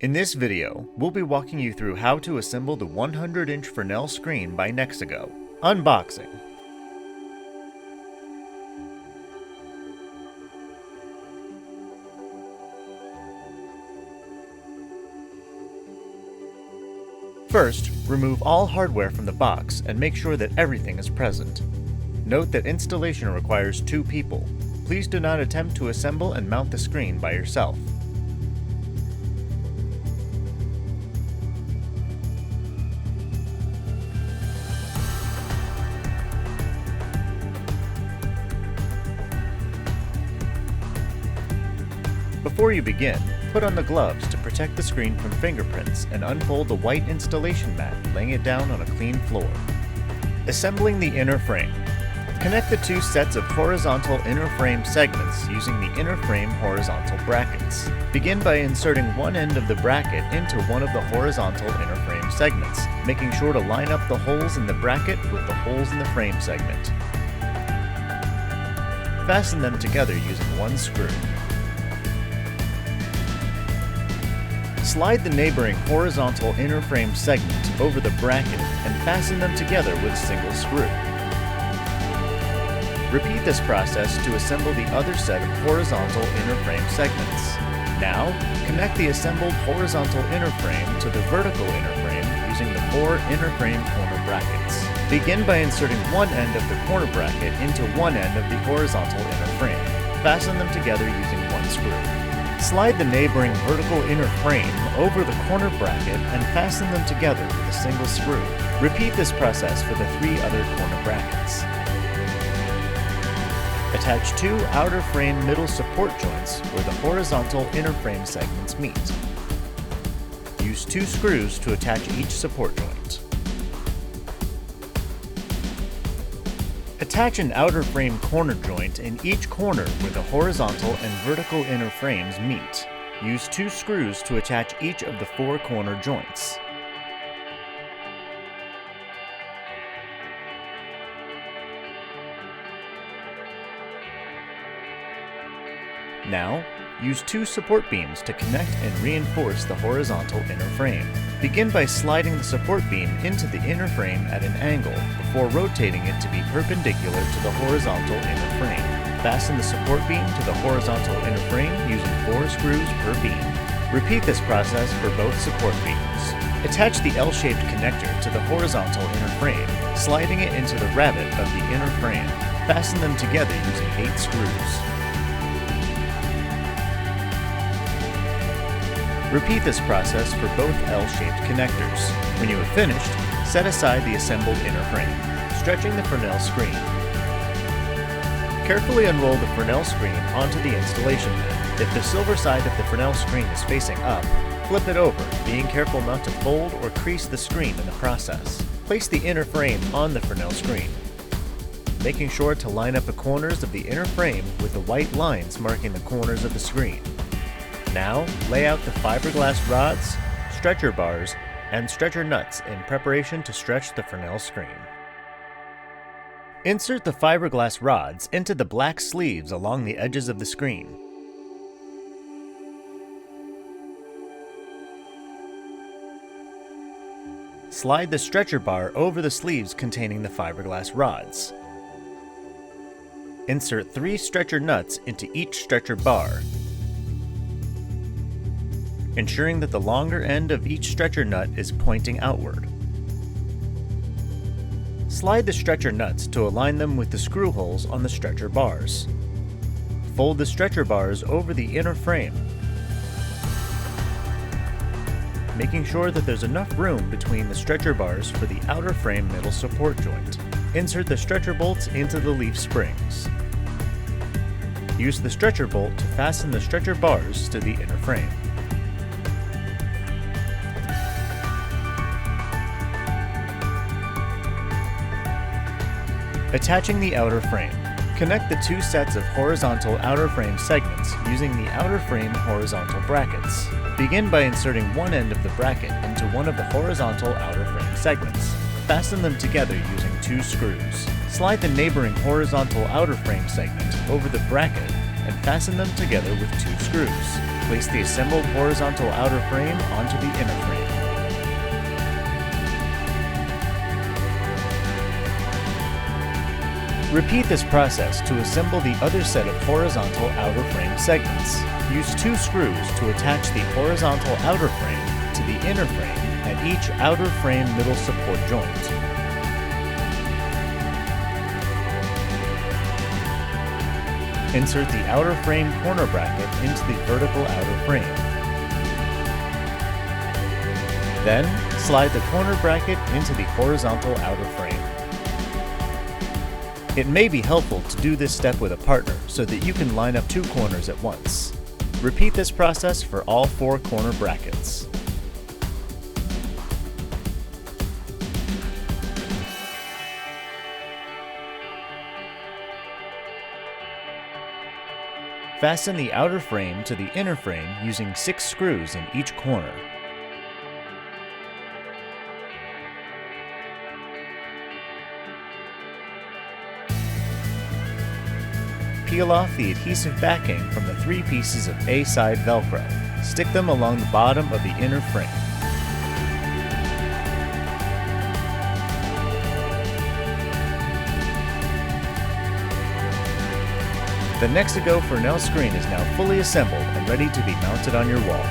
In this video, we'll be walking you through how to assemble the 100-inch Fresnel screen by NexiGo. Unboxing. First, remove all hardware from the box and make sure that everything is present. Note that installation requires 2 people. Please do not attempt to assemble and mount the screen by yourself. Before you begin, put on the gloves to protect the screen from fingerprints and unfold the white installation mat, laying it down on a clean floor. Assembling the inner frame. Connect the 2 sets of horizontal inner frame segments using the inner frame horizontal brackets. Begin by inserting one end of the bracket into one of the horizontal inner frame segments, making sure to line up the holes in the bracket with the holes in the frame segment. Fasten them together using one screw. Slide the neighboring horizontal inner frame segment over the bracket and fasten them together with a single screw. Repeat this process to assemble the other set of horizontal inner frame segments. Now, connect the assembled horizontal inner frame to the vertical inner frame using the 4 inner frame corner brackets. Begin by inserting one end of the corner bracket into one end of the horizontal inner frame. Fasten them together using one screw. Slide the neighboring vertical inner frame over the corner bracket and fasten them together with a single screw. Repeat this process for the 3 other corner brackets. Attach 2 outer frame middle support joints where the horizontal inner frame segments meet. Use 2 screws to attach each support joint. Attach an outer frame corner joint in each corner where the horizontal and vertical inner frames meet. Use 2 screws to attach each of the 4 corner joints. Now, use 2 support beams to connect and reinforce the horizontal inner frame. Begin by sliding the support beam into the inner frame at an angle before rotating it to be perpendicular to the horizontal inner frame. Fasten the support beam to the horizontal inner frame using 4 screws per beam. Repeat this process for both support beams. Attach the L-shaped connector to the horizontal inner frame, sliding it into the rabbet of the inner frame. Fasten them together using 8 screws. Repeat this process for both L-shaped connectors. When you have finished, set aside the assembled inner frame, stretching the Fresnel screen. Carefully unroll the Fresnel screen onto the installation mat. If the silver side of the Fresnel screen is facing up, flip it over, being careful not to fold or crease the screen in the process. Place the inner frame on the Fresnel screen, making sure to line up the corners of the inner frame with the white lines marking the corners of the screen. Now, lay out the fiberglass rods, stretcher bars, and stretcher nuts in preparation to stretch the Fresnel screen. Insert the fiberglass rods into the black sleeves along the edges of the screen. Slide the stretcher bar over the sleeves containing the fiberglass rods. Insert 3 stretcher nuts into each stretcher bar, ensuring that the longer end of each stretcher nut is pointing outward. Slide the stretcher nuts to align them with the screw holes on the stretcher bars. Fold the stretcher bars over the inner frame, making sure that there's enough room between the stretcher bars for the outer frame middle support joint. Insert the stretcher bolts into the leaf springs. Use the stretcher bolt to fasten the stretcher bars to the inner frame. Attaching the outer frame. Connect the 2 sets of horizontal outer frame segments using the outer frame horizontal brackets. Begin by inserting one end of the bracket into one of the horizontal outer frame segments. Fasten them together using 2 screws. Slide the neighboring horizontal outer frame segment over the bracket and fasten them together with 2 screws. Place the assembled horizontal outer frame onto the inner frame. Repeat this process to assemble the other set of horizontal outer frame segments. Use 2 screws to attach the horizontal outer frame to the inner frame at each outer frame middle support joint. Insert the outer frame corner bracket into the vertical outer frame. Then, slide the corner bracket into the horizontal outer frame. It may be helpful to do this step with a partner so that you can line up 2 corners at once. Repeat this process for all 4 corner brackets. Fasten the outer frame to the inner frame using 6 screws in each corner. Peel off the adhesive backing from the 3 pieces of A-side Velcro. Stick them along the bottom of the inner frame. The NexiGo Fresnel screen is now fully assembled and ready to be mounted on your wall.